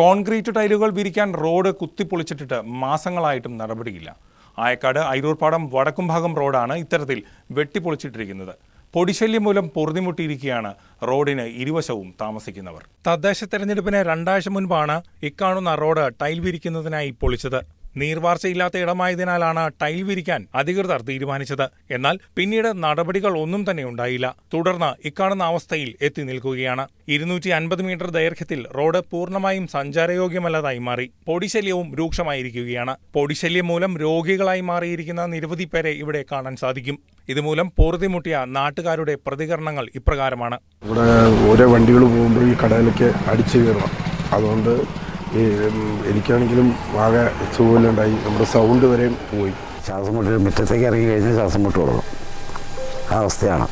Concrete ടൈലുകൾ വിരിക്കാൻ road കുത്തിപ്പൊളിച്ചിട്ടിട്ട് മാസങ്ങളായിട്ടും നടപടിയില്ല. Ayakkad ഐരൂർപ്പാടം Vadakkumbhagam റോഡാണ് ഇത്തരത്തിൽ വെട്ടിപ്പൊളിച്ചിട്ടിരിക്കുന്നത്. പൊടിശല്യം മൂലം പൊറുതിമുട്ടിയിരിക്കുകയാണ് റോഡിന് ഇരുവശവും താമസിക്കുന്നവർ. തദ്ദേശ തെരഞ്ഞെടുപ്പിന് 2 ആഴ്ച മുൻപാണ് ഇക്കാണുന്ന റോഡ് ടൈൽ വിരിക്കുന്നതിനായി പൊളിച്ചത്. നീർവാർച്ചയില്ലാത്ത ഇടമായതിനാലാണ് ടൈൽ വിരിക്കാൻ അധികൃതർ തീരുമാനിച്ചത്. എന്നാൽ പിന്നീട് നടപടികൾ ഒന്നും തന്നെ ഉണ്ടായില്ല. തുടർന്ന് ഇക്കാണുന്ന അവസ്ഥയിൽ എത്തി നിൽക്കുകയാണ്. 250 മീറ്റർ ദൈർഘ്യത്തിൽ റോഡ് പൂർണ്ണമായും സഞ്ചാരയോഗ്യമല്ലാതായി മാറി. പൊടിശല്യവും രൂക്ഷമായിരിക്കുകയാണ്. പൊടിശല്യം മൂലം രോഗികളായി മാറിയിരിക്കുന്ന നിരവധി പേരെ ഇവിടെ കാണാൻ സാധിക്കും. ഇതുമൂലം പൊറുതിമുട്ടിയ നാട്ടുകാരുടെ പ്രതികരണങ്ങൾ ഇപ്രകാരമാണ്. ഇവിടെ ഓരോ വണ്ടികൾ പോകുമ്പോൾ ഈ കടയിലേക്ക് അടിച്ചു കയറണം. അതുകൊണ്ട് എനിക്കാണെങ്കിലും ആകെ സുഖമില്ലാണ്ടായി. നമ്മുടെ സൗണ്ട് വരെയും പോയി. ശ്വാസം മുട്ട് മുറ്റത്തേക്ക് ഇറങ്ങി കഴിഞ്ഞാൽ ശ്വാസം മുട്ട് തുടങ്ങും. ആ അവസ്ഥയാണ്.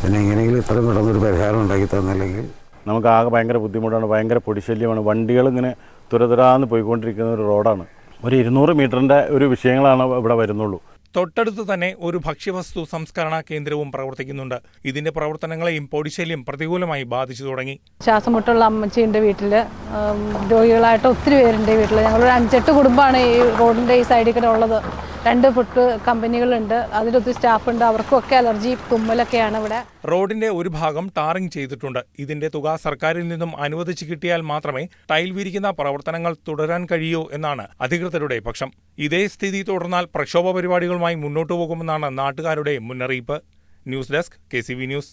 പിന്നെ എങ്ങനെയെങ്കിലും ഇത്രയും പെട്ടെന്നൊരു പരിഹാരം ഉണ്ടാക്കി തന്നില്ലെങ്കിൽ നമുക്ക് ആകെ ഭയങ്കര ബുദ്ധിമുട്ടാണ്. ഭയങ്കര പൊടിശല്യമാണ്. വണ്ടികളിങ്ങനെ തുരതുരാന്ന് പോയിക്കൊണ്ടിരിക്കുന്ന ഒരു റോഡാണ്. ഒരു 200 മീറ്ററിൻ്റെ ഒരു വിഷയങ്ങളാണ് ഇവിടെ വരുന്നുള്ളൂ. തൊട്ടടുത്ത് തന്നെ ഒരു ഭക്ഷ്യവസ്തു സംസ്കരണ കേന്ദ്രവും പ്രവർത്തിക്കുന്നുണ്ട്. ഇതിന്റെ പ്രവർത്തനങ്ങളെയും പൊടിശല്യം പ്രതികൂലമായി ബാധിച്ചു തുടങ്ങി. ശ്വാസമുട്ടുള്ള അമ്മച്ചിയുടെ വീട്ടില് രോഗികളായിട്ട് ഒത്തിരി പേരുണ്ട്. വീട്ടിൽ ഞങ്ങളൊരു 5-8 കുടുംബമാണ് ഈ റോഡിന്റെ ഈ സൈഡിൽ കൂടെ ഉള്ളത്. 2 ഫുഡ് കമ്പനികളുണ്ട്, അതിലൊത്തിരി സ്റ്റാഫുണ്ട്. അവർക്കൊക്കെ അലർജി തുമ്മലൊക്കെയാണ് ഇവിടെ. റോഡിന്റെ ഒരു ഭാഗം ടാറിംഗ് ചെയ്തിട്ടുണ്ട്. ഇതിന്റെ തുക സർക്കാരിൽ നിന്നും അനുവദിച്ചു കിട്ടിയാൽ മാത്രമേ ടൈൽ വിരിക്കുന്ന പ്രവർത്തനങ്ങൾ തുടരാൻ കഴിയൂ എന്നാണ് അധികൃതരുടെ പക്ഷം. ഇതേ സ്ഥിതി തുടർന്നാൽ പ്രക്ഷോഭ പരിപാടികളുമായി മുന്നോട്ടു പോകുമെന്നാണ് നാട്ടുകാരുടെ മുന്നറിയിപ്പ്. News desk KCV news.